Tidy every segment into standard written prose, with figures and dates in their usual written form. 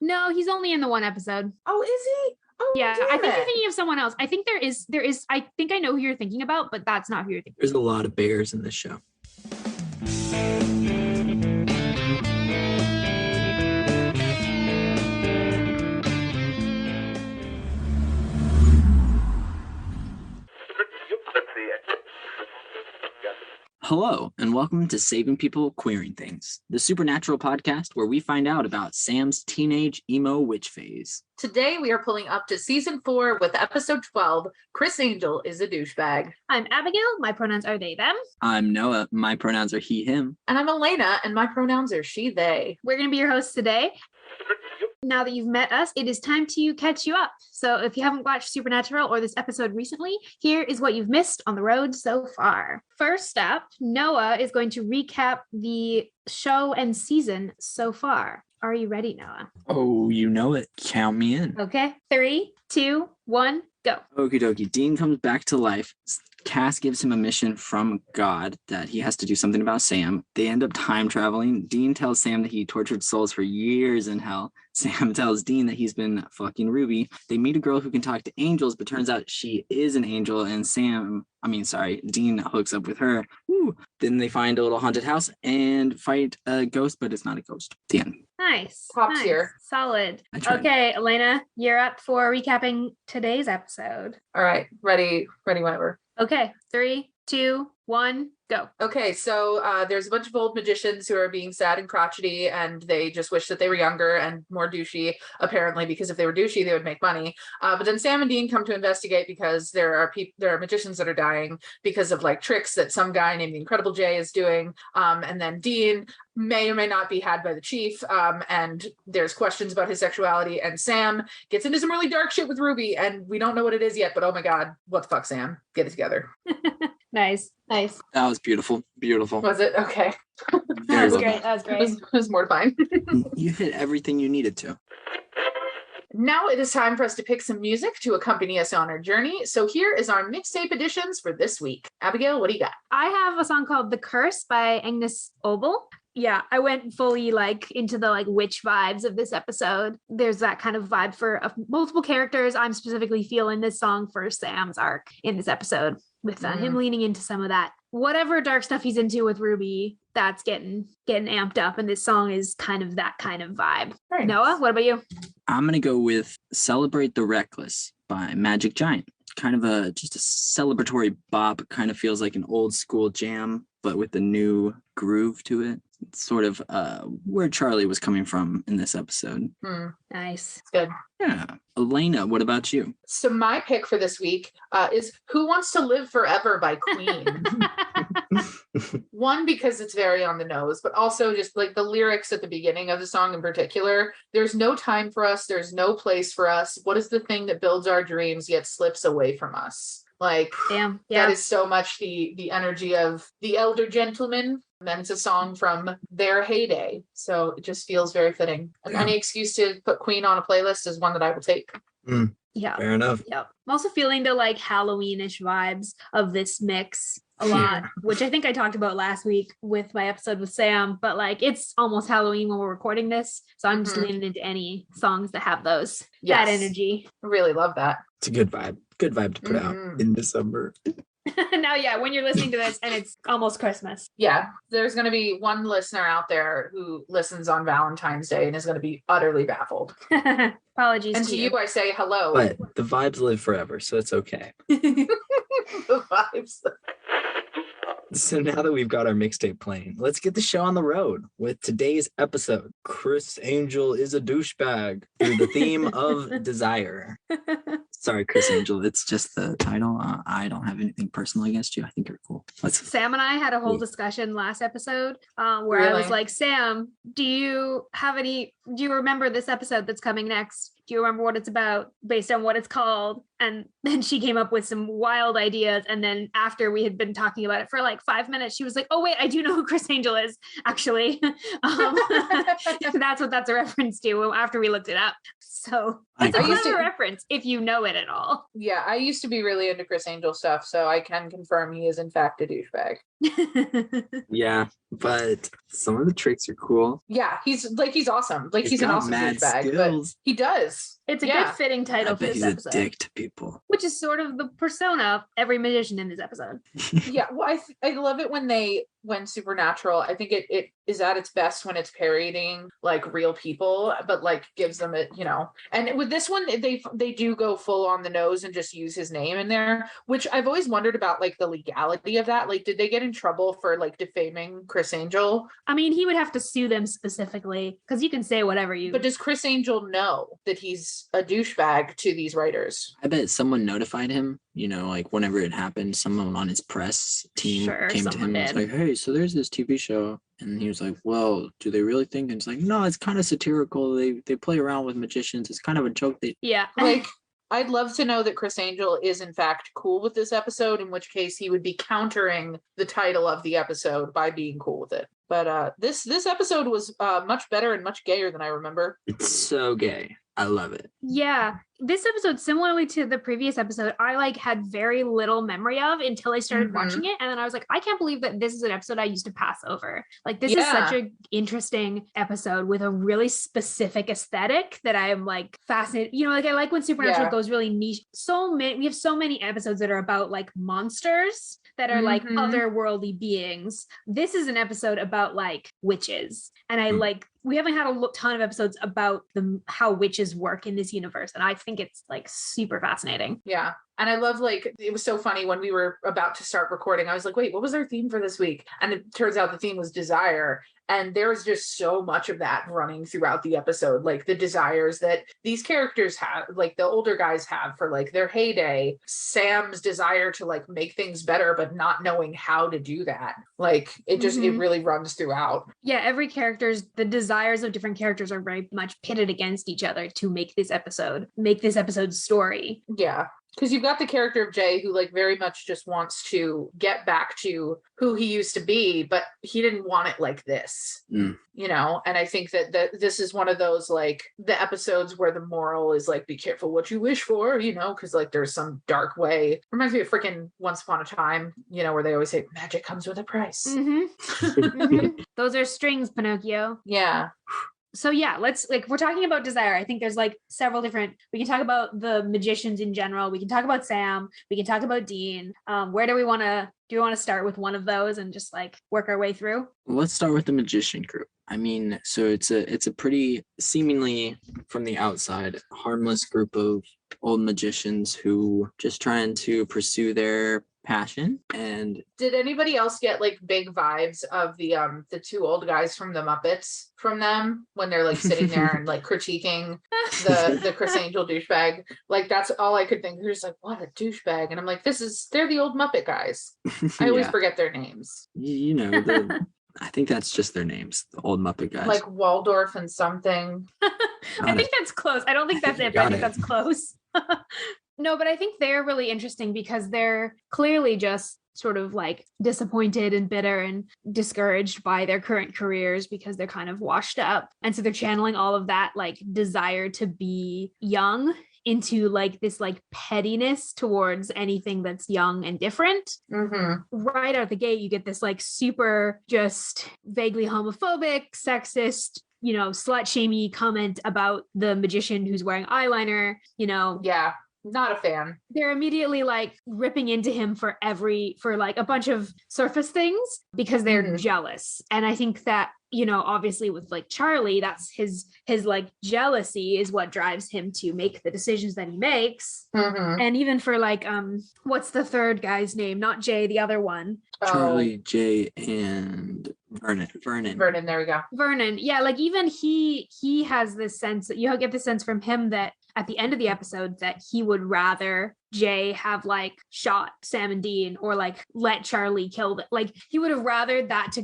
No, he's only in the one episode. Oh, is he? Oh, yeah. I think you're thinking of someone else. I think there is. I think I know who you're thinking about, but that's not who you're thinking. There's a lot of bears in this show. Hello, and welcome to Saving People Queering Things, the supernatural podcast where we find out about Sam's teenage emo witch phase. Today we are pulling up to season 4 with episode 12, Criss Angel is a douchebag. I'm Abigail. My pronouns are they, them. I'm Noah. My pronouns are he, him. And I'm Elayna, and my pronouns are she, they. We're going to be your hosts today. Now that you've met us, it is time to catch you up. So if you haven't watched Supernatural or this episode recently, here is what you've missed on the road so far. First up, Noah is going to recap the show and season so far. Are you ready, Noah? Oh, you know it. Count me in. Okay. 3, 2, 1, go. Okie dokie. Dean comes back to life. Cass gives him a mission from God that he has to do something about Sam. They end up time traveling. Dean tells Sam that he tortured souls for years in hell. Sam tells Dean that he's been fucking Ruby. They meet a girl who can talk to angels, but turns out she is an angel, and Dean hooks up with her. Woo. Then they find a little haunted house and fight a ghost, but it's not a ghost. The end. Nice. Props here. Solid. Okay, Elayna, you're up for recapping today's episode. All right. Ready whenever. Okay. 3, 2, 1, go. Okay, so there's a bunch of old magicians who are being sad and crotchety, and they just wish that they were younger and more douchey, apparently, because if they were douchey, they would make money. But then Sam and Dean come to investigate because there are magicians that are dying because of like tricks that some guy named the Incredible Jay is doing. And then Dean may or may not be had by the chief, and there's questions about his sexuality, and Sam gets into some really dark shit with Ruby, and we don't know what it is yet, but oh my god, what the fuck, Sam? Get it together. Nice. That was beautiful. Was it? Okay. That was great. It was mortifying. You hit everything you needed to. Now it is time for us to pick some music to accompany us on our journey. So here is our mixtape editions for this week. Abigail, what do you got? I have a song called The Curse by Agnes Obel. Yeah, I went fully into the witch vibes of this episode. There's that kind of vibe for multiple characters. I'm specifically feeling this song for Sam's arc in this episode with him leaning into some of that. Whatever dark stuff he's into with Ruby, that's getting amped up. And this song is kind of that kind of vibe. Nice. Noah, what about you? I'm going to go with Celebrate the Reckless by Magic Giant. Kind of just a celebratory bop. Kind of feels like an old school jam, but with a new groove to it. It's sort of where Charlie was coming from in this episode. Nice. It's good. Yeah. Elayna, what about you? So my pick for this week is Who Wants to Live Forever by Queen. One, because it's very on the nose, but also just like the lyrics at the beginning of the song in particular. There's no time for us. There's no place for us. What is the thing that builds our dreams yet slips away from us? Damn, yeah. That is so much the energy of the elder gentleman. And it's a song from their heyday. So it just feels very fitting. And any excuse to put Queen on a playlist is one that I will take. Yeah. Fair enough. Yeah. I'm also feeling the Halloweenish vibes of this mix a lot, which I think I talked about last week with my episode with Sam, but it's almost Halloween when we're recording this. So I'm just leaning into any songs that have that energy. I really love that. It's a good vibe. Good vibe to put out in December. Now, when you're listening to this and it's almost Christmas. Yeah, there's going to be one listener out there who listens on Valentine's Day and is going to be utterly baffled. Apologies. And to you, I say hello. But the vibes live forever, so it's okay. The vibes. So now that we've got our mixtape playing, let's get the show on the road with today's episode. Criss Angel is a douchebag through the theme of desire. Sorry, Criss Angel. It's just the title. I don't have anything personal against you. I think you're cool. Sam and I had a whole discussion last episode where I was like, Sam, do you remember this episode that's coming next? Do you remember what it's about based on what it's called? And then she came up with some wild ideas. And then after we had been talking about it for 5 minutes, she was like, oh, wait, I do know who Criss Angel is, actually. That's what that's a reference to after we looked it up. So it's a clever reference if you know it at all. Yeah, I used to be really into Criss Angel stuff, so I can confirm he is in fact a douchebag. Yeah, but some of the tricks are cool. Yeah, he's awesome, Like he's an got awesome mad douchebag, but skills. he does. It's a Yeah. good fitting I title for bet this he's a episode, dick to people. which is sort of the persona of every magician in this episode. Yeah, well, I love it when Supernatural, I think it is at its best when it's parodying like real people, but like gives them it, and with this one they do go full on the nose and just use his name in there, which I've always wondered about, like the legality of that. Like, did they get in trouble for like defaming Criss Angel? I mean, he would have to sue them specifically because you can say whatever you. But does Criss Angel know that he's a douchebag to these writers? I bet someone notified him, like whenever it happened, someone on his press team Sure, came to him and was someone like, hey, so there's this TV show. And he was like, well, do they really think? And it's like, no, it's kind of satirical. They play around with magicians. It's kind of a joke. Yeah. Like, I'd love to know that Criss Angel is in fact cool with this episode, in which case he would be countering the title of the episode by being cool with it. But this episode was much better and much gayer than I remember. It's so gay. I love it. Yeah. This episode, similarly to the previous episode, I like had very little memory of until I started watching it. And then I was like, I can't believe that this is an episode I used to pass over. Like, this is such an interesting episode with a really specific aesthetic that I am like fascinated. Like, I like when Supernatural goes really niche. We have so many episodes that are about like monsters that are like otherworldly beings. This is an episode about like witches. And I like, we haven't had a ton of episodes about how witches work in this universe. And I think it's like super fascinating. Yeah. And I love, like, it was so funny when we were about to start recording. I was like, wait, what was our theme for this week? And it turns out the theme was desire. And there was just so much of that running throughout the episode, like the desires that these characters have, like the older guys have for like their heyday. Sam's desire to like make things better, but not knowing how to do that. Like it just, it really runs throughout. Yeah, the desires of different characters are very much pitted against each other to make this episode's story. Yeah. Because you've got the character of Jay who like very much just wants to get back to who he used to be, but he didn't want it like this, and I think that this is one of those like the episodes where the moral is like, be careful what you wish for, because like there's some dark way. Reminds me of freaking Once Upon a Time, where they always say magic comes with a price. Those are strings, Pinocchio. Yeah. So yeah, we're talking about desire. I think there's like several different, we can talk about the magicians in general. We can talk about Sam. We can talk about Dean. Where do we want to start with one of those and just like work our way through? Let's start with the magician group. I mean, so it's a pretty seemingly from the outside harmless group of old magicians who just trying to pursue their passion. And did anybody else get like big vibes of the two old guys from the Muppets from them when they're like sitting there and like critiquing the Criss Angel douchebag? Like that's all I could think. They're just like, what a douchebag. And I'm like, they're the old Muppet guys. I always forget their names. I think that's just their names, the old Muppet guys. Like Waldorf and something. I think that's close. I don't think that's it, but I think that's close. No, but I think they're really interesting because they're clearly just sort of like disappointed and bitter and discouraged by their current careers because they're kind of washed up. And so they're channeling all of that like desire to be young into like this like pettiness towards anything that's young and different. Right out the gate, you get this like super just vaguely homophobic, sexist, slut shamey comment about the magician who's wearing eyeliner, Yeah. Not a fan. They're immediately like ripping into him for like a bunch of surface things because they're jealous. And I think that, obviously with like Charlie, that's his like jealousy is what drives him to make the decisions that he makes. And even for like, what's the third guy's name? Not Jay, the other one. Charlie, Jay, and Vernon. There we go. Vernon. Yeah. Like even he has this sense that you get the sense from him that at the end of the episode that he would rather Jay have like shot Sam and Dean or like let Charlie kill them. Like he would have rather that to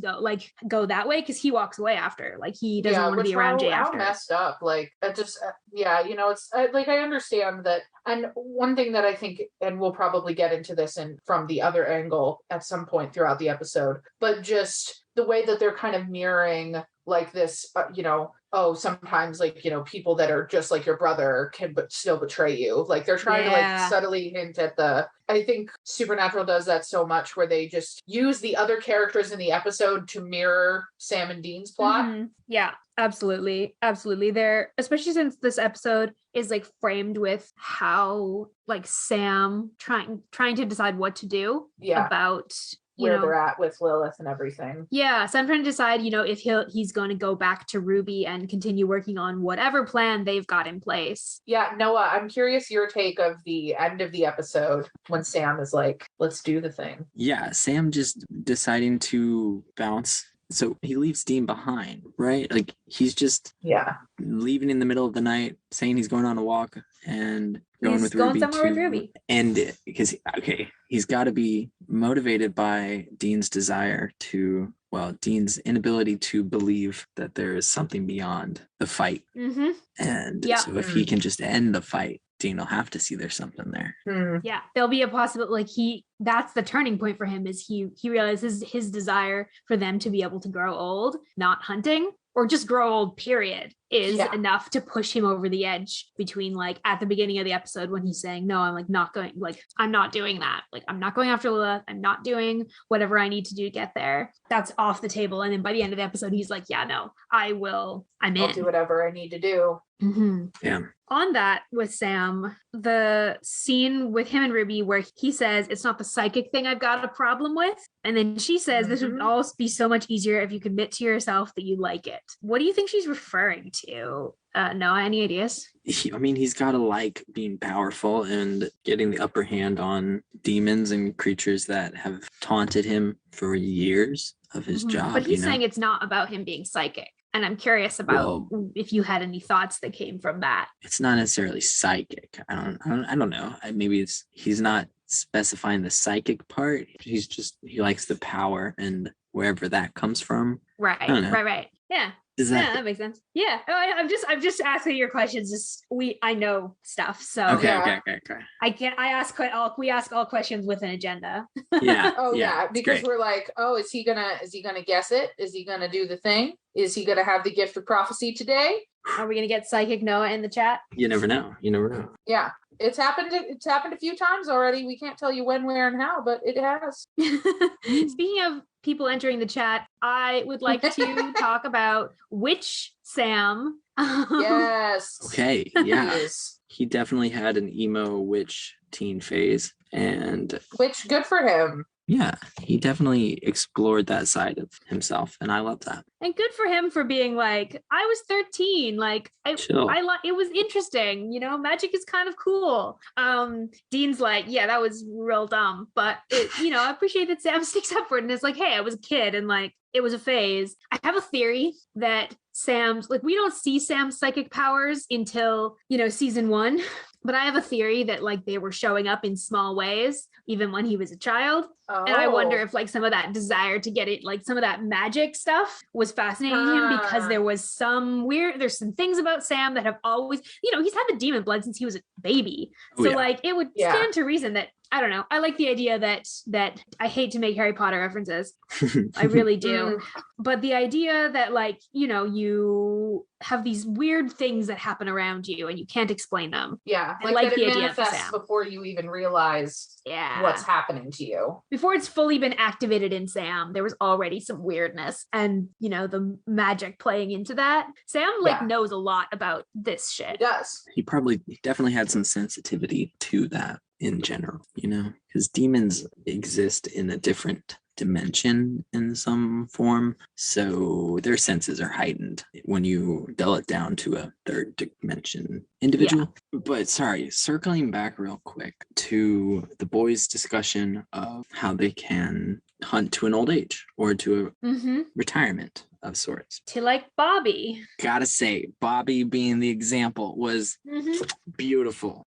go that way because he walks away after. Like he doesn't want to be around Jay after. How messed up. Like it just it's like I understand that. And one thing that I think, and we'll probably get into this from the other angle at some point throughout the episode, but just the way that they're kind of mirroring like this, oh, sometimes like, people that are just like your brother can but still betray you. Like they're trying to like subtly hint at I think Supernatural does that so much where they just use the other characters in the episode to mirror Sam and Dean's plot. Mm-hmm. Yeah, absolutely. Absolutely. There, especially since this episode is like framed with how like Sam trying to decide what to do about where they're at with Lilith and everything. Yeah. So I'm trying to decide, if he's going to go back to Ruby and continue working on whatever plan they've got in place. Yeah, Noah, I'm curious your take of the end of the episode when Sam is like, let's do the thing. Yeah, Sam just deciding to bounce. So he leaves Dean behind, right? Like he's just leaving in the middle of the night, saying he's going on a walk and going with Ruby. And because he's got to be motivated by Dean's desire to, Dean's inability to believe that there is something beyond the fight. Mm-hmm. And so if he can just end the fight, Dean will have to see there's something there. Yeah, there'll be a possibility. That's the turning point for him, is he realizes his desire for them to be able to grow old, not hunting, or just grow old, period, is enough to push him over the edge between like at the beginning of the episode when he's saying, no, I'm like not going, like, I'm not doing that. Like, I'm not going after Lilith. I'm not doing whatever I need to do to get there. That's off the table. And then by the end of the episode, he's like, yeah, no, I'm in. I'll do whatever I need to do. Mm-hmm. Yeah. On that with Sam, the scene with him and Ruby where he says, it's not the psychic thing I've got a problem with. And then she says, this would all be so much easier if you could admit to yourself that you like it. What do you think she's referring to? Noah, any ideas? He's got to like being powerful and getting the upper hand on demons and creatures that have taunted him for years of his job. But he's saying it's not about him being psychic. And I'm curious about if you had any thoughts that came from that. It's not necessarily psychic. I don't know. Maybe he's not specifying the psychic part. He likes the power and wherever that comes from. Right. Yeah. That makes sense. Yeah. I'm just asking your questions. I know stuff. So okay. We ask all questions with an agenda. Yeah. Because we're like, is he gonna guess it? Is he gonna do the thing? Is he gonna have the gift of prophecy today? Are we gonna get Psychic Noah in the chat? You never know. Yeah. It's happened a few times already. We can't tell you when, where, and how, but it has. Speaking of people entering the chat, I would like to talk about Witch Sam. Yes. Okay. Yeah. He definitely had an emo witch teen phase, which good for him. Yeah, he definitely explored that side of himself, and I love that. And good for him for being like, I was 13, like it was interesting, magic is kind of cool. Dean's like, yeah, that was real dumb, but I appreciate that Sam sticks up for it and is like, hey, I was a kid and like it was a phase. I have a theory that we don't see Sam's psychic powers until season 1. But I have a theory that like they were showing up in small ways, even when he was a child. Oh. And I wonder if like some of that desire to get it, like some of that magic stuff was fascinating him because there's some things about Sam that have always, he's had the demon blood since he was a baby. So like it would stand to reason that, I don't know. I like the idea that I hate to make Harry Potter references. I really do. But the idea that like, you have these weird things that happen around you and you can't explain them. Yeah. I like the idea of Sam before you even realize what's happening to you. Before it's fully been activated in Sam, there was already some weirdness and, the magic playing into that. Sam knows a lot about this shit. He does. He definitely had some sensitivity to that in general, because demons exist in a different dimension in some form, so their senses are heightened when you dull it down to a third dimension individual. But circling back real quick to the boys' discussion of how they can hunt to an old age or to a retirement of sorts. To like Bobby. Gotta say, Bobby being the example was beautiful.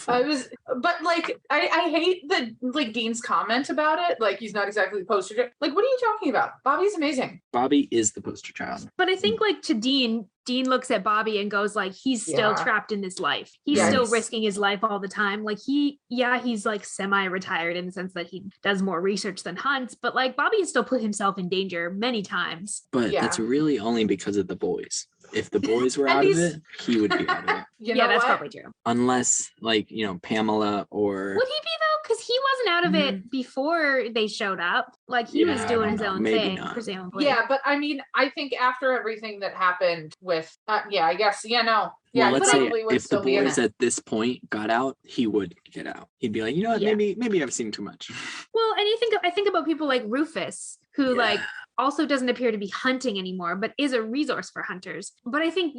I was But like, I hate the like Dean's comment about it. Like, he's not exactly the poster child. Like, what are you talking about? Bobby's amazing. Bobby is the poster child. But I think like to Dean looks at Bobby and goes like, he's still trapped in this life. He's still risking his life all the time. Like he's like semi-retired in the sense that he does more research than hunts, but like Bobby has still put himself in danger many times. But that's really only because of the boys. If the boys were out of it, he would be out of it. That's probably true. Unless like, Pamela or... Would he be though? Because he wasn't out of it before they showed up. Like he was doing his own thing, presumably. Yeah, but I mean, I think after everything that happened with, I guess, no. Well, let's say if the boys at this point got out, he would get out. He'd be like, you know what, maybe I've seen too much. Well, and I think about people like Rufus, who like also doesn't appear to be hunting anymore, but is a resource for hunters. But I think,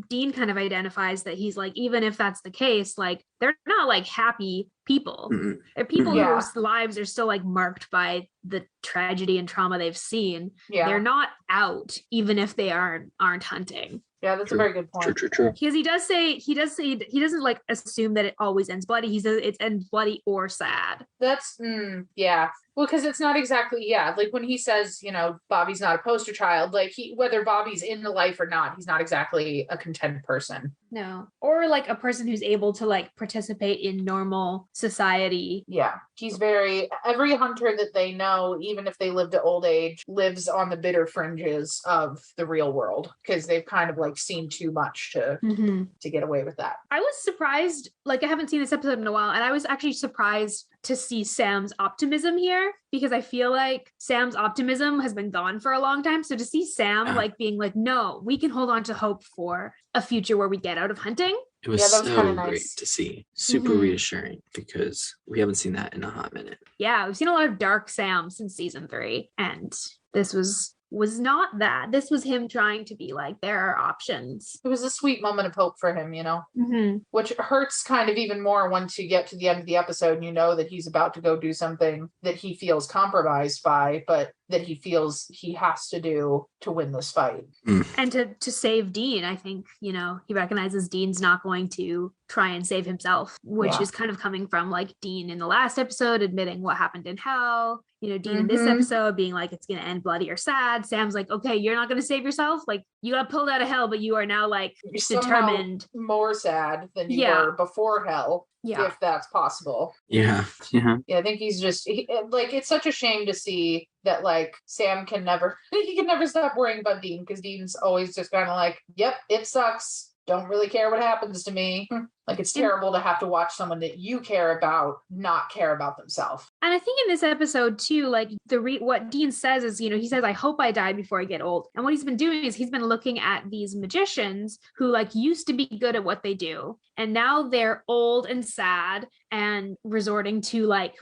Dean kind of identifies that he's like, even if that's the case, like they're not like happy people. They're people whose lives are still like marked by the tragedy and trauma they've seen. They're not out, even if they aren't hunting. Yeah, that's a very good point. True. Because he doesn't like assume that it always ends bloody. He says it ends bloody or sad. That's well, because it's not exactly like when he says, Bobby's not a poster child, like whether Bobby's in the life or not, he's not exactly a content person. No. Or like a person who's able to like participate in normal society. Yeah. He's every hunter that they know, even if they live to old age, lives on the bitter fringes of the real world because they've kind of like seen too much to get away with that. I was surprised, like I haven't seen this episode in a while, and I was actually surprised to see Sam's optimism here because I feel like Sam's optimism has been gone for a long time. So to see Sam like being like, no, we can hold on to hope for a future where we get out of hunting. It was so great to see. Super reassuring because we haven't seen that in a hot minute. Yeah, we've seen a lot of dark Sam since season 3, and this was not that. This was him trying to be like, there are options. It was a sweet moment of hope for him, which hurts kind of even more once you get to the end of the episode and that he's about to go do something that he feels compromised by, but that he feels he has to do to win this fight. And to save Dean. I think, he recognizes Dean's not going to try and save himself, which is kind of coming from like Dean in the last episode admitting what happened in hell. Dean in this episode being like, it's going to end bloody or sad. Sam's like, okay, you're not going to save yourself. Like you got pulled out of hell, but you are now like determined. More sad than you were before hell. Yeah. If that's possible. Yeah. I think he's just like, it's such a shame to see that like Sam can never stop worrying about Dean because Dean's always just kind of like, yep, it sucks. Don't really care what happens to me. Like it's terrible to have to watch someone that you care about not care about themselves. And I think in this episode too, like what Dean says is, he says, I hope I die before I get old. And what he's been doing is he's been looking at these magicians who like used to be good at what they do. And now they're old and sad and resorting to like,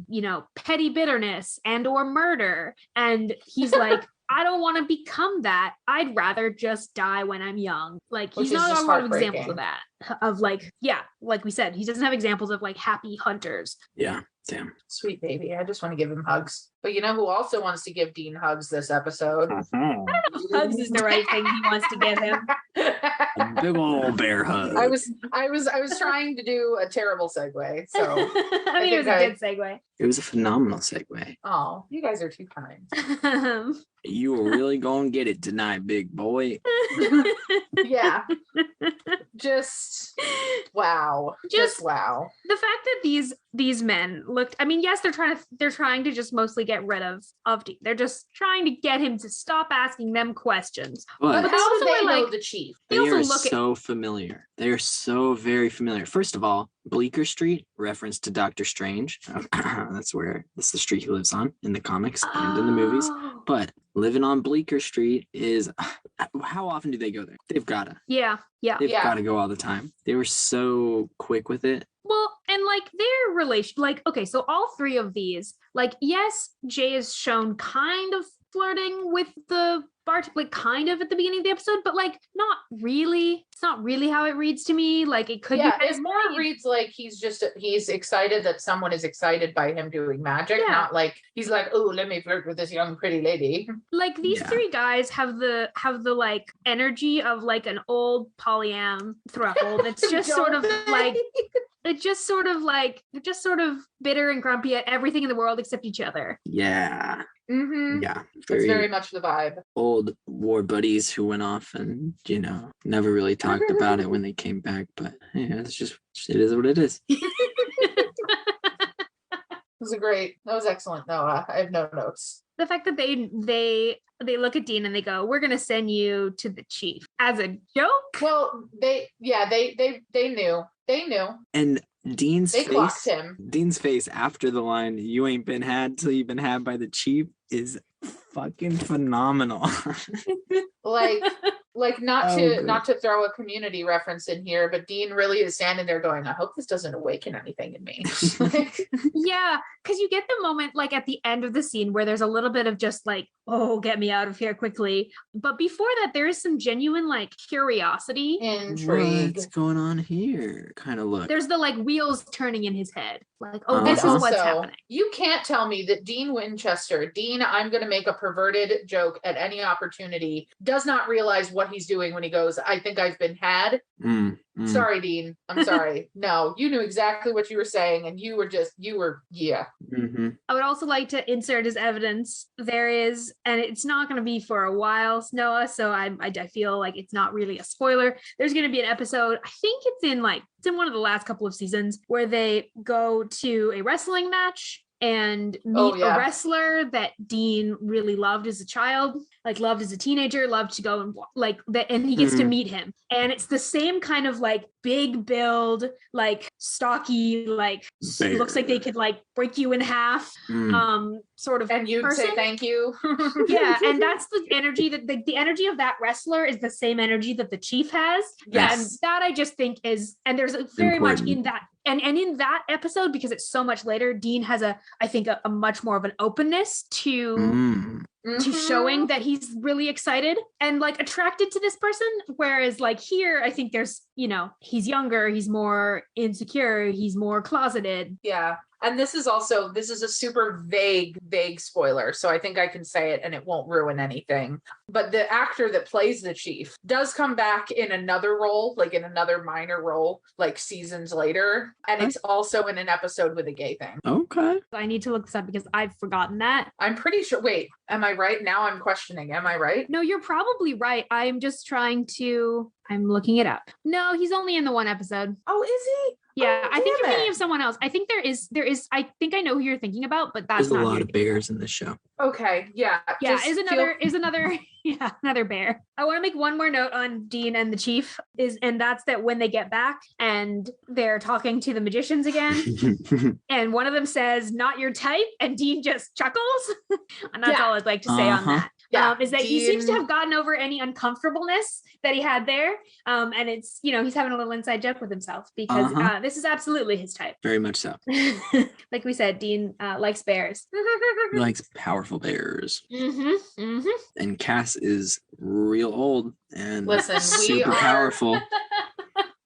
petty bitterness and or murder. And he's like, I don't want to become that. I'd rather just die when I'm young. Like he's not a lot of examples of that. Of like, like we said, he doesn't have examples of like happy hunters. Yeah, damn. Sweet baby. I just want to give him hugs. But you know who also wants to give Dean hugs this episode? I don't know if hugs is the right thing he wants to give him. A big old bear hug. I was trying to do a terrible segue. So I mean, it was a good segue. It was a phenomenal segue. Oh, you guys are too kind. You were really gonna get it tonight, big boy. Yeah. Just wow. Just wow. The fact that these men looked, I mean, yes, they're trying to just mostly get rid of Dean. They're just trying to get him to stop asking them questions. But how do they know the chief? They are so familiar. They're so very familiar. First of all, Bleecker Street, reference to Doctor Strange. That's the street he lives on in the comics and in the movies. But living on Bleecker Street is, how often do they go there? They've gotta. Yeah. They've gotta go all the time. They were so quick with it. Well, and like their relation, like, okay, so all three of these, like, yes, Jay is shown kind of flirting with the Bart, like kind of at the beginning of the episode, but like not really. It's not really how it reads to me. Like it could be. It more reads like he's excited that someone is excited by him doing magic, not like he's like, oh, let me flirt with this young pretty lady. Like these three guys have the like energy of like an old polyam throuple. It's just sort of like It's just sort of like they're just sort of bitter and grumpy at everything in the world except each other. Yeah. Mm-hmm. Yeah. It's very much the vibe. Old war buddies who went off and, never really talked about it when they came back. But yeah, it is what it is. That was excellent, Noah. I have no notes. The fact that they look at Dean and they go, "We're gonna send you to the chief," as a joke. Well, they knew. And Dean's clocked face, him. Dean's face after the line, "You ain't been had till you've been had by the chief," is fucking phenomenal. Like not to throw a community reference in here, but Dean really is standing there going, I hope this doesn't awaken anything in me. Yeah, because you get the moment like at the end of the scene where there's a little bit of just like, oh, get me out of here quickly. But before that, there is some genuine like curiosity. Intrigue. What's going on here? Kind of look. There's the like wheels turning in his head. Like, oh, this is what's happening. You can't tell me that Dean Winchester, I'm going to make a perverted joke at any opportunity, does not realize what he's doing when he goes, I think I've been had. Sorry, Dean. I'm sorry. No, you knew exactly what you were saying, and you were yeah. Mm-hmm. I would also like to insert as evidence, there is, and it's not going to be for a while, Noah, so I feel like it's not really a spoiler. There's going to be an episode, I think it's in one of the last couple of seasons, where they go to a wrestling match and meet a wrestler that Dean really loved as a child, like loved as a teenager, loved to go and like that, and he gets to meet him. And it's the same kind of like big build, like stocky, like looks like they could like break you in half, sort of. And you'd say thank you. Yeah, and that's the energy that the energy of that wrestler is the same energy that the chief has. Yes. And that I just think is, and there's very much in that. And in that episode, because it's so much later, Dean has a much more of an openness to showing that he's really excited and like attracted to this person. Whereas like here, I think there's, he's younger, he's more insecure, he's more closeted. Yeah. And this is a super vague spoiler. So I think I can say it and it won't ruin anything. But the actor that plays the chief does come back in another role, like in another minor role, like seasons later. And it's also in an episode with a gay thing. Okay. I need to look this up because I've forgotten that. I'm pretty sure. Wait, am I right? Now I'm questioning. Am I right? No, you're probably right. I'm looking it up. No, he's only in the one episode. Oh, is he? Yeah, Oh, I think you're damn thinking it. of someone else. I think there is, I think I know who you're thinking about, but that's There's a not lot who of bears in this show. Okay, yeah. Yeah, is another bear. I want to make one more note on Dean and the chief and that's that when they get back and they're talking to the magicians again, and one of them says, "Not your type," and Dean just chuckles. And that's all I'd like to say on that. Yeah, Is that he seems to have gotten over any uncomfortableness that he had there. And it's, he's having a little inside joke with himself because this is absolutely his type. Very much so. Like we said, Dean likes bears. He likes powerful bears. Mm-hmm. Mm-hmm. And Cass is real old and Listen, powerful.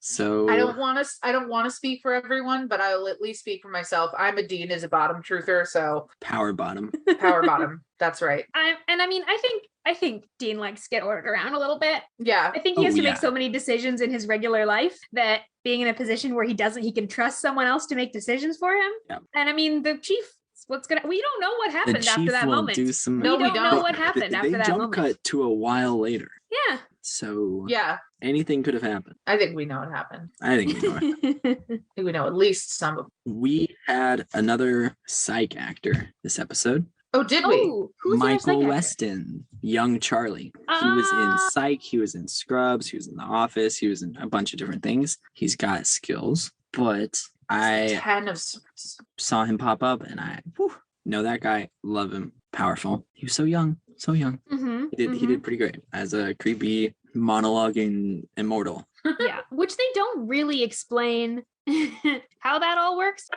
So I don't want to speak for everyone, but I'll at least speak for myself. I'm a Dean is a bottom truther, so power bottom. Power bottom. That's right. I think Dean likes to get ordered around a little bit. Yeah. I think he has to make so many decisions in his regular life that being in a position where he can trust someone else to make decisions for him. Yeah. And I mean, the chief, we don't know what happened after that moment. We don't know what happened after that moment. They jump cut to a while later. Yeah. So yeah, anything could have happened. I think we know what happened. I think we know it. I think we know at least some of it. We had another psych actor this episode. Oh, did we? Who's Michael Weston, young Charlie. He was in Psych, he was in Scrubs, he was in The Office, he was in a bunch of different things. He's got skills, but I 10 of sorts. Saw him pop up and I know that guy, love him, powerful. He was so young. Mm-hmm, He did pretty great as a creepy monologuing immortal. Yeah, which they don't really explain how that all works.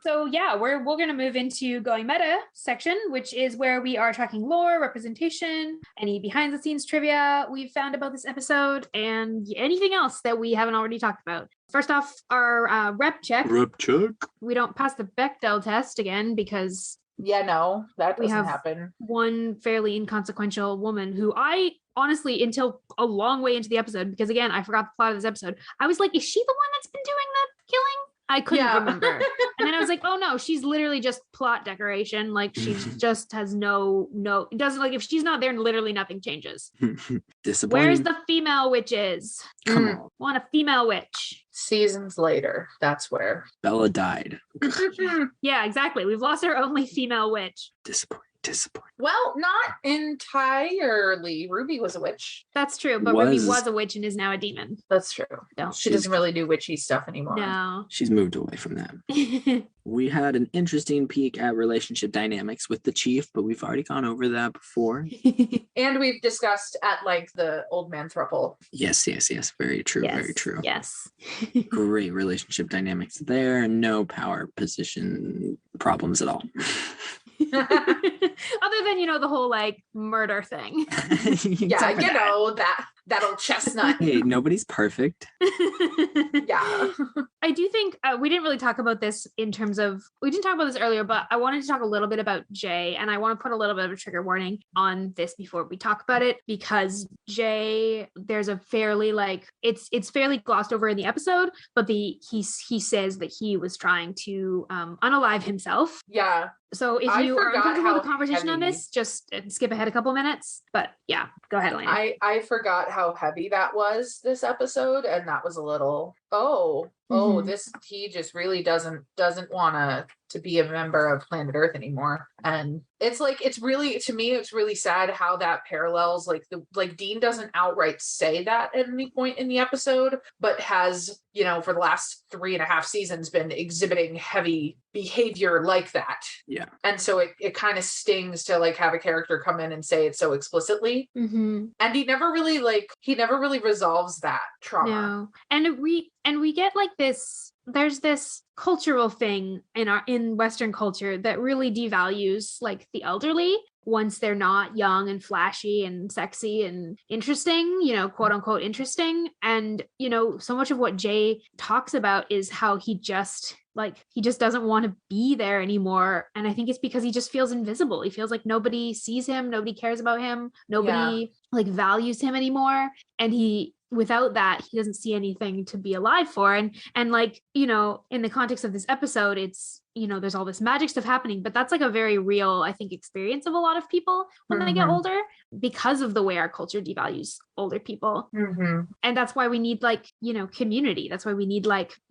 So yeah, we're going to move into going meta section, which is where we are talking lore, representation, any behind the scenes trivia we've found about this episode, and anything else that we haven't already talked about. First off, our rep check. We don't pass the Bechdel test again because that doesn't happen. One fairly inconsequential woman who I honestly, until a long way into the episode, because again, I forgot the plot of this episode, I was like, is she the one that's been doing the killing? I couldn't Yeah. remember. And then I was like, oh no, she's literally just plot decoration. Like she's just has it doesn't, like if she's not there, literally nothing changes. Disappointing. Where's the female witches? Come on. Want a female witch. Seasons later, that's where. Bella died. Yeah, exactly. We've lost our only female witch. Disappointing. Well, not entirely. Ruby was a witch. That's true, but Ruby was a witch and is now a demon. That's true. No. She doesn't really do witchy stuff anymore. No. She's moved away from that. We had an interesting peek at relationship dynamics with the chief, but we've already gone over that before. And we've discussed at length the old man thruple. Yes. Very true. Yes. Very true. Yes. Great relationship dynamics there. No power position problems at all. Other than, the whole like murder thing. Yeah, that old chestnut. Hey, nobody's perfect. Yeah. I do think we didn't really talk about this we didn't talk about this earlier, but I wanted to talk a little bit about Jay, and I want to put a little bit of a trigger warning on this before we talk about it, because Jay, there's a fairly it's fairly glossed over in the episode, but he says that he was trying to unalive himself. Yeah. So if you are uncomfortable with the conversation on this, just skip ahead a couple minutes. But yeah, go ahead, Elayna. I forgot how heavy that was this episode, and that was a little he just really doesn't want to be a member of planet Earth anymore. And it's really, to me, it's really sad how that parallels Dean doesn't outright say that at any point in the episode, but has, for the last 3.5 seasons been exhibiting heavy behavior like that. Yeah. And so it kind of stings to have a character come in and say it so explicitly. Mm-hmm. And he never really resolves that trauma. No. And we get there's this cultural thing in Western culture that really devalues the elderly once they're not young and flashy and sexy and interesting, quote unquote interesting. And, so much of what Jay talks about is how he just doesn't want to be there anymore. And I think it's because he just feels invisible. He feels like nobody sees him, nobody cares about him, nobody values him anymore. And without that, he doesn't see anything to be alive for. And in the context of this episode, it's, there's all this magic stuff happening, but that's a very real, I think, experience of a lot of people when they get older, because of the way our culture devalues older people. Mm-hmm. And that's why we need community. That's why we need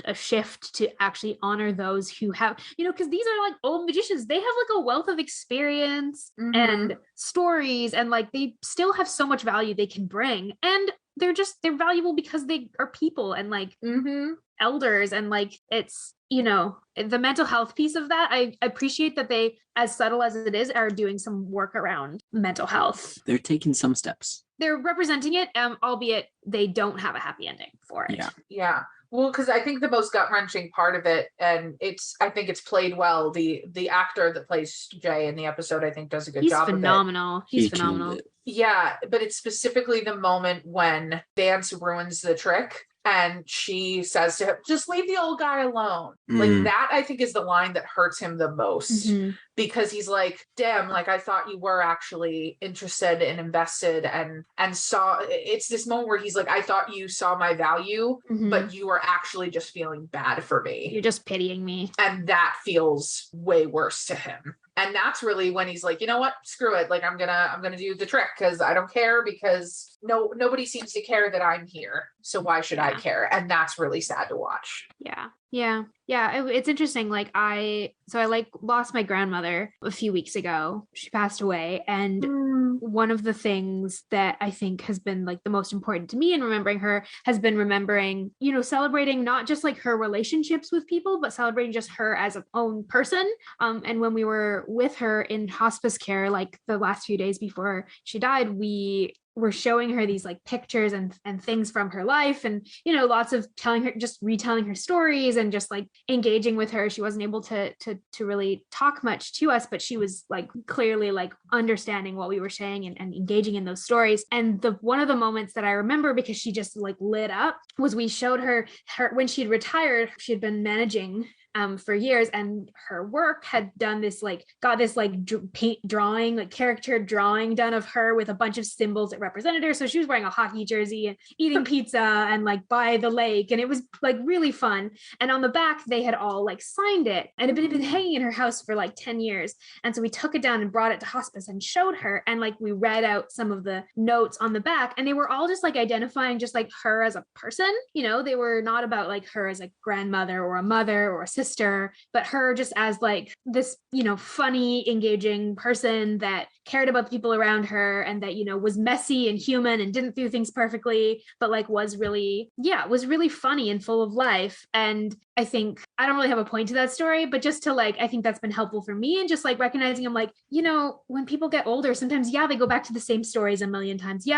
a shift to actually honor those who have, because these are old magicians. They have a wealth of experience and stories, and they still have so much value they can bring. And they're valuable because they are people and elders, and it's the mental health piece of that. I appreciate that they, as subtle as it is, are doing some work around mental health. They're taking some steps. They're representing it, albeit they don't have a happy ending for it. Yeah. Well, because I think the most gut-wrenching part of it, and I think it's played well, the actor that plays Jay in the episode, I think, does a good job phenomenal. of it. He's phenomenal. Yeah, but it's specifically the moment when Vance ruins the trick and she says to him, just leave the old guy alone. That, I think, is the line that hurts him the most, because he's like, damn, I thought you were actually interested and invested and saw. It's this moment where he's like, I thought you saw my value, but you were actually just feeling bad for me. You're just pitying me. And that feels way worse to him. And that's really when he's like, you know what, screw it. I'm gonna do the trick because I don't care, because nobody seems to care that I'm here. So why should I care? And that's really sad to watch. Yeah. It's interesting. I lost my grandmother a few weeks ago. She passed away. And one of the things that I think has been the most important to me in remembering her has been remembering, celebrating not just her relationships with people, but celebrating just her as an own person. And when we were with her in hospice care, the last few days before she died, we were showing her these pictures and things from her life, and lots of retelling her stories and just engaging with her. She wasn't able to really talk much to us, but she was clearly understanding what we were saying and engaging in those stories. And one of the moments that I remember, because she just lit up, was we showed her when she had retired. She had been managing for years, and her work had done this got this paint drawing, caricature drawing done of her with a bunch of symbols that represented her. So she was wearing a hockey jersey and eating pizza and by the lake, and it was really fun. And on the back they had all signed it, and it had been hanging in her house for 10 years. And so we took it down and brought it to hospice and showed her, and we read out some of the notes on the back, and they were all just identifying just her as a person. They were not about her as a grandmother or a mother or a sister, but her just as this funny, engaging person that cared about the people around her, and that was messy and human and didn't do things perfectly, but was really funny and full of life. And I think I don't really have a point to that story, but just to I think that's been helpful for me, and just recognizing I'm when people get older, sometimes they go back to the same stories a million times. They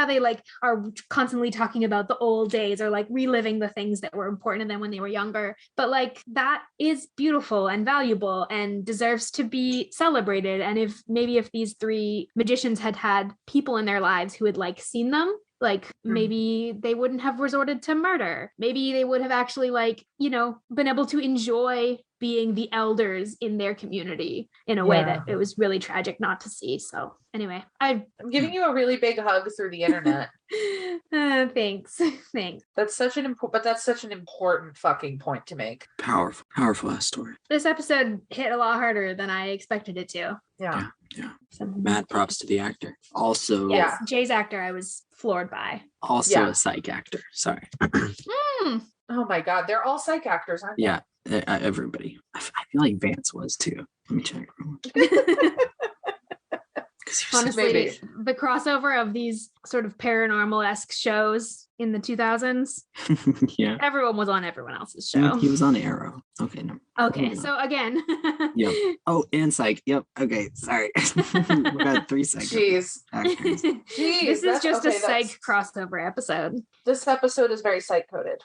are constantly talking about the old days, or reliving the things that were important to them when they were younger. But that is beautiful and valuable and deserves to be celebrated. And if these three magicians had people in their lives who had seen them, maybe they wouldn't have resorted to murder. Maybe they would have actually been able to enjoy being the elders in their community in a way that it was really tragic not to see. So anyway, I'm giving you a really big hug through the internet. Thanks. That's such an important fucking point to make. Powerful ass story. This episode hit a lot harder than I expected it to. Yeah. Mad props to the actor. Also, yes, Jay's actor I was floored by. Also a psych actor. Sorry. Oh my God, they're all psych actors, aren't they? Yeah, everybody. I feel like Vance was too. Let me check. Honestly, the crossover of these sort of paranormal-esque shows in the 2000s. Yeah. Everyone was on everyone else's show. He was on Arrow. Okay, no. Okay, so again. Yep. Oh, and psych. Yep. Okay, sorry. We got 3 psych. Jeez. This is just a psych crossover episode. This episode is very psych-coded.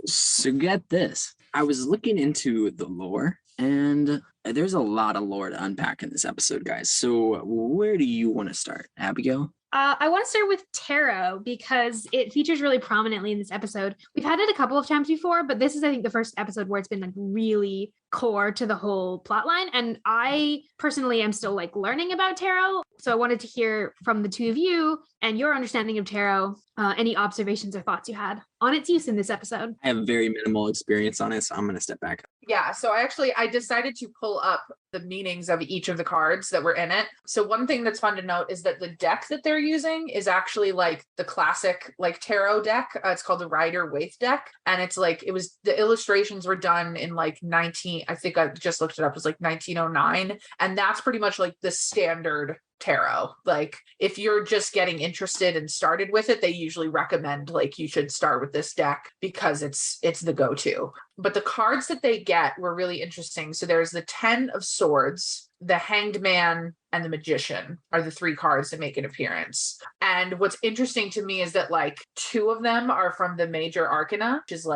So get this. I was looking into the lore, and there's a lot of lore to unpack in this episode, guys. So where do you want to start, Abigail? I want to start with tarot because it features really prominently in this episode. We've had it a couple of times before, but this is, I think, the first episode where it's been really core to the whole plotline. And I personally am still learning about tarot. So I wanted to hear from the two of you and your understanding of tarot, any observations or thoughts you had on its use in this episode. I have very minimal experience on it, so I'm going to step back. Yeah, so I decided to pull up the meanings of each of the cards that were in it. So one thing that's fun to note is that the deck that they're using is actually the classic tarot deck. It's called the Rider-Waite deck. And it's the illustrations were done in 19, I think I just looked it up, it was 1909. And that's pretty much the standard tarot. If you're just getting interested and started with it, they usually recommend you should start with this deck because it's the go-to. But the cards that they get were really interesting. So there's the 10 of Swords, the Hanged Man, and the Magician are the 3 cards that make an appearance. And what's interesting to me is that 2 of them are from the major arcana, which is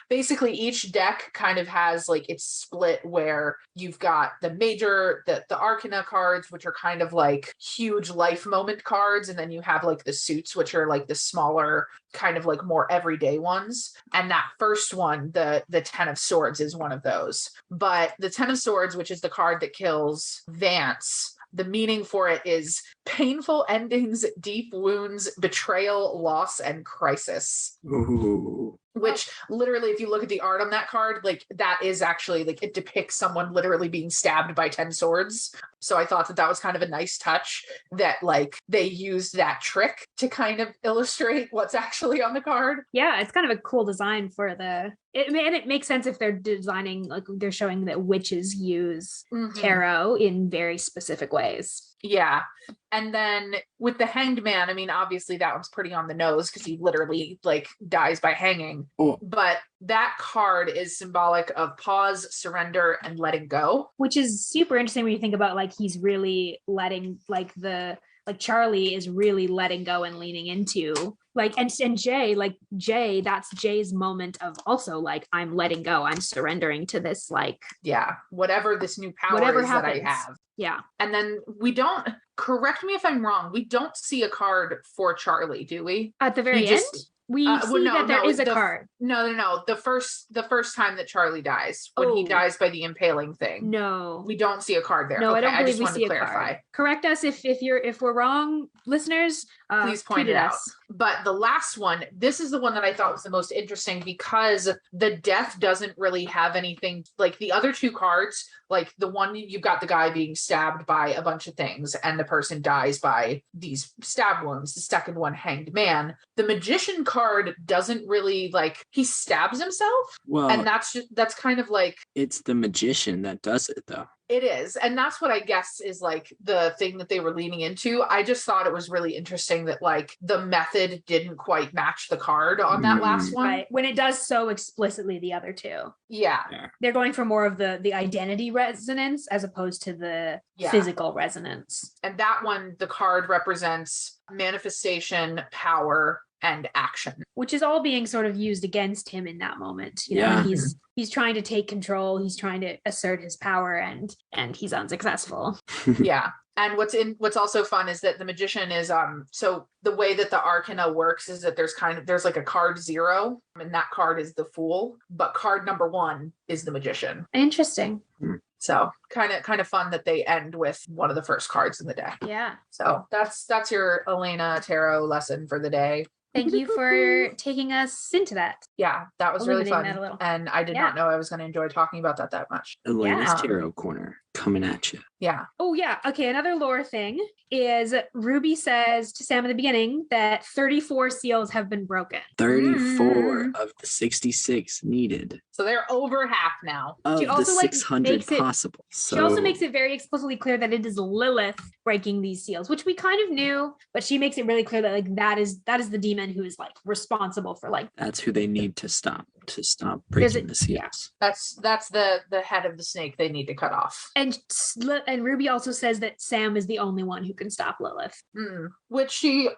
basically each deck kind of has it's split where you've got the major, the arcana cards, which are kind of huge life moment cards. And then you have the suits, which are the smaller kind of more everyday ones. And that first one, the 10 of Swords, is one of those. But the 10 of Swords, which is the card that kills Vance, the meaning for it is painful endings, deep wounds, betrayal, loss, and crisis. Ooh. Which literally, if you look at the art on that card, that is actually it depicts someone literally being stabbed by 10 swords. So I thought that was kind of a nice touch that they used that trick to kind of illustrate what's actually on the card. Yeah, it's kind of a cool design for and it makes sense if they're designing, they're showing that witches use tarot in very specific ways. Yeah. And then with the Hanged Man, I mean, obviously that one's pretty on the nose because he literally dies by hanging. Oh. But that card is symbolic of pause, surrender, and letting go. Which is super interesting when you think about he's really letting Charlie is really letting go and leaning into and Jay, that's Jay's moment of also I'm letting go, I'm surrendering to this whatever this new power whatever is happens. that I have. Yeah. And then we don't, correct me if I'm wrong, we don't see a card for Charlie, do we? At the very end? We see that there is a card. No. The first time that Charlie dies, when he dies by the impaling thing. No. We don't see a card there. No, okay, I don't believe just we wanted see to clarify. A card. Correct us if we're wrong, listeners. Please point it out. But the last one, this is the one that I thought was the most interesting because the death doesn't really have anything like the other two cards. Like the one you've got the guy being stabbed by a bunch of things and the person dies by these stab wounds. The second one, hanged man. The magician card doesn't really like, he stabs himself. Well, and that's kind of like, it's the magician that does it though. It is. And that's what I guess is like the thing that they were leaning into. I just thought it was really interesting that like the method didn't quite match the card on that last one. Right. When it does so explicitly the other two. Yeah. They're going for more of the identity resonance as opposed to the physical resonance. And that one, the card represents manifestation, power, and action, which is all being sort of used against him in that moment. You know, he's trying to take control, he's trying to assert his power, and he's unsuccessful. Yeah. And what's also fun is that the magician is so the way that the arcana works is that there's like a card 0, and that card is the fool, but card number 1 is the magician. Interesting. So kind of fun that they end with one of the first cards in the deck. Yeah. So that's your Elayna tarot lesson for the day. Thank you for taking us into that. Yeah, that was really fun. And I did not know I was going to enjoy talking about that much. Elayna's Tarot Corner coming at you. Yeah. Oh, yeah. Okay. Another lore thing is Ruby says to Sam at the beginning that 34 seals have been broken. 34 of the 66 needed. So they're over half now. Of she also, the 600 possible. So she also makes it very explicitly clear that it is Lilith breaking these seals, which we kind of knew, but she makes it really clear that like that is the demon who is like responsible for like. That's who they need to stop breaking the seals. Yeah. That's the head of the snake they need to cut off. And Ruby also says that Sam is the only one who can stop Lilith. Which she,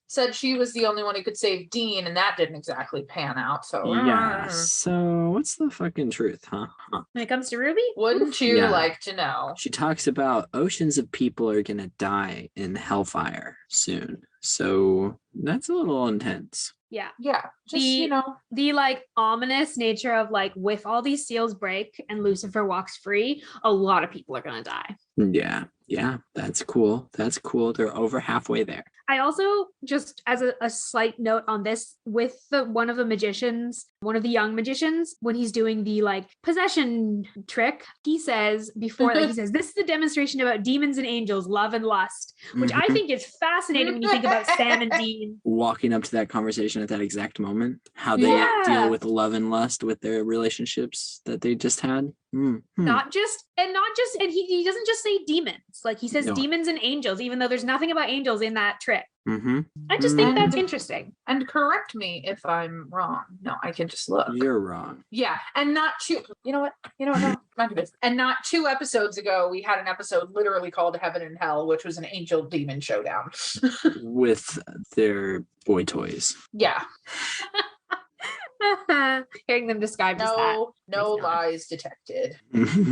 said she was the only one who could save Dean, and that didn't exactly pan out. So yeah. So what's the fucking truth, huh? When it comes to Ruby? Wouldn't you like to know? She talks about oceans of people are gonna die in hellfire soon. So that's a little intense. Yeah. Yeah. Just, the like ominous nature of like with all these seals break and Lucifer walks free, a lot of people are going to die. Yeah. Yeah. That's cool. They're over halfway there. I also, just as a slight note on this, with one of the young magicians, when he's doing the like possession trick, he says this is a demonstration about demons and angels, love and lust, which I think is fascinating when you think about Sam and Dean. Walking up to that conversation at that exact moment, how they deal with love and lust with their relationships that they just had. Not just, and he doesn't just say demons, like he says demons and angels, even though there's nothing about angels in that trick. I just think that's interesting. And correct me if I'm wrong. No, I can just look. You're wrong. Yeah, and not two. You know what? No, not good. And not 2 episodes ago, we had an episode literally called Heaven and Hell, which was an angel demon showdown with their boy toys. Yeah. Hearing them described as that. No lies detected.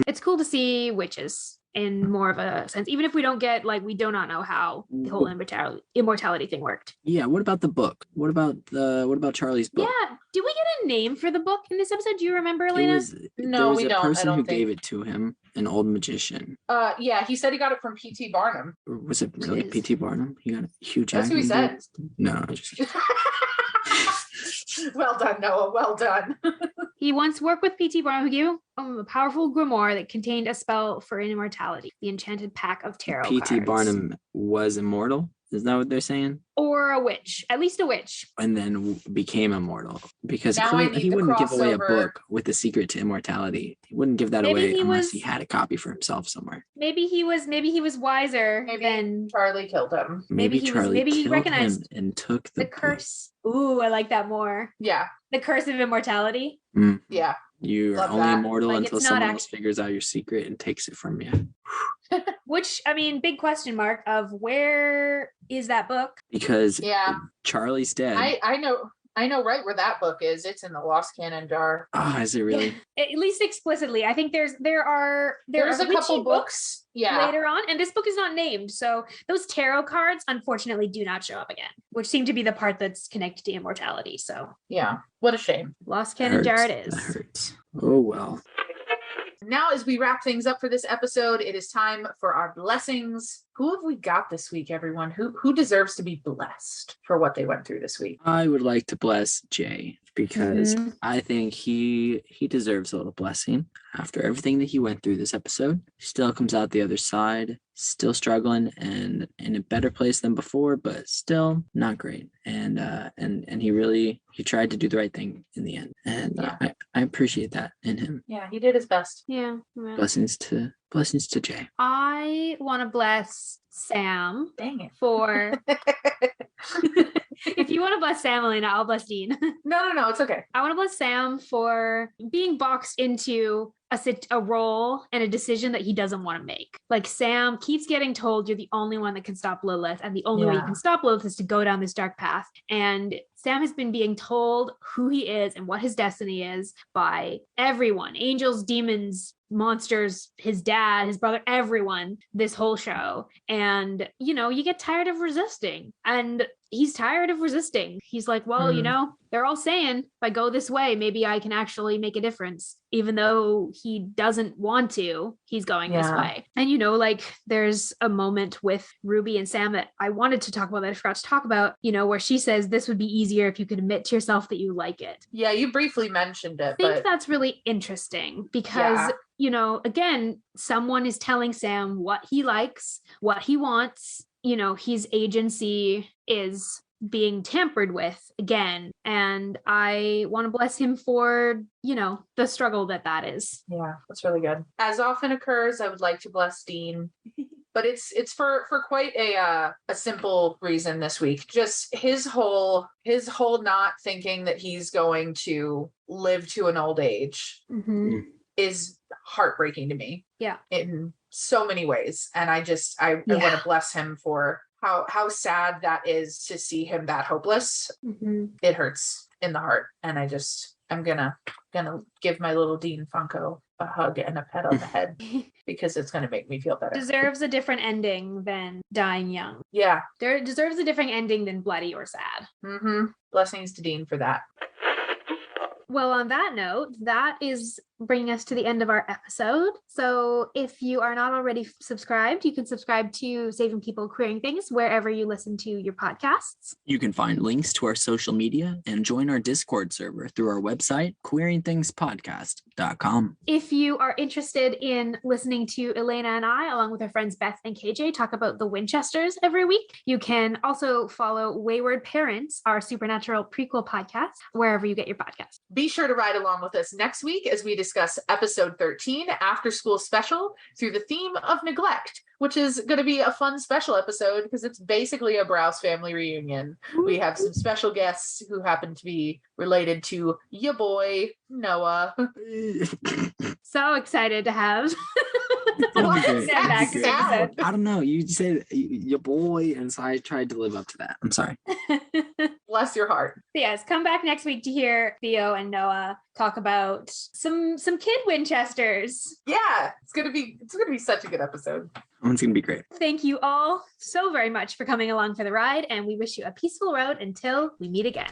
It's cool to see witches in more of a sense, even if we don't get like, we do not know how the whole immortality thing worked. Yeah. What about the book? What about Charlie's book? Yeah. Did we get a name for the book in this episode? Do you remember, Elayna? No, we don't. There was a person who gave it to him, an old magician. Yeah, he said he got it from P.T. Barnum. Was it really P.T. Barnum? He got a huge. That's who he said. No, just kidding. Well done, Noah. Well done. He once worked with P.T. Barnum, who gave him a powerful grimoire that contained a spell for immortality, the enchanted pack of tarot cards. P.T. Barnum was immortal? Is that what they're saying? Or a witch, at least a witch. And then became immortal. Because he wouldn't give away a book with the secret to immortality. He wouldn't give that away unless he had a copy for himself somewhere. Maybe he was wiser than Charlie killed him. Maybe he recognized him and took the curse. Ooh, I like that more. Yeah. The curse of immortality. Yeah. You are only immortal until someone else figures out your secret and takes it from you. Which, I mean, big question mark of where is that book? Because Charlie's dead. I know I know right where that book is. It's in the Lost Cannon jar. Oh, is it really? At least explicitly. I think there's a couple books. Yeah. Later on, and this book is not named. So those tarot cards unfortunately do not show up again, which seem to be the part that's connected to immortality. So yeah, what a shame. Lost Cannon jar it is. That hurts. Oh well. Now, as we wrap things up for this episode, it is time for our blessings. Who have we got this week, everyone? Who deserves to be blessed for what they went through this week? I would like to bless Jay because I think he deserves a little blessing after everything that he went through this episode. Still comes out the other side, still struggling and in a better place than before, but still not great. And he tried to do the right thing in the end. And I appreciate that in him. Yeah, he did his best. Yeah. Blessings to Jay. I want to bless Sam. Dang it. For if you want to bless Sam, Elayna, I'll bless Dean. No, it's okay. I want to bless Sam for being boxed into a role and a decision that he doesn't want to make. Like, Sam keeps getting told you're the only one that can stop Lilith, and the only way you can stop Lilith is to go down this dark path. And Sam has been being told who he is and what his destiny is by everyone, angels, demons, monsters, his dad, his brother, everyone, this whole show. And, you get tired of resisting. And he's tired of resisting. He's like, well, they're all saying if I go this way, maybe I can actually make a difference. Even though he doesn't want to, he's going this way. And, there's a moment with Ruby and Sam that I wanted to talk about that I forgot to talk about, where she says this would be easier if you could admit to yourself that you like it. Yeah, you briefly mentioned it. I think that's really interesting because, again, someone is telling Sam what he likes, what he wants. His agency is being tampered with again. And I want to bless him for, the struggle that is. Yeah, that's really good. As often occurs, I would like to bless Dean. But it's for quite a simple reason this week. Just his whole not thinking that he's going to live to an old age is heartbreaking to me. Yeah. In so many ways. And I want to bless him for how sad that is to see him that hopeless. It hurts in the heart. And I'm gonna give my little Dean Funko a hug and a pet on the head because it's gonna make me feel better. Deserves a different ending than dying young. Yeah. There deserves a different ending than bloody or sad. Blessings to Dean for that. Well, on that note, that is bringing us to the end of our episode. So if you are not already subscribed, you can subscribe to Saving People Queering Things wherever you listen to your podcasts. You can find links to our social media and join our Discord server through our website, queeringthingspodcast.com. If you are interested in listening to Elayna and I, along with our friends Beth and KJ, talk about the Winchesters every week, you can also follow Wayward Parents, our supernatural prequel podcast, wherever you get your podcasts. Be sure to ride along with us next week as we discuss episode 13, After School Special, through the theme of neglect, which is going to be a fun special episode because it's basically a Browse family reunion. We have some special guests who happen to be related to your boy, Noah. So excited to have back to the episode. I don't know. You said your boy, and so I tried to live up to that. I'm sorry. Bless your heart. Yes, come back next week to hear Theo and Noah talk about some kid Winchesters. Yeah, it's gonna be such a good episode. It's gonna be great. Thank you all so very much for coming along for the ride, and we wish you a peaceful road until we meet again.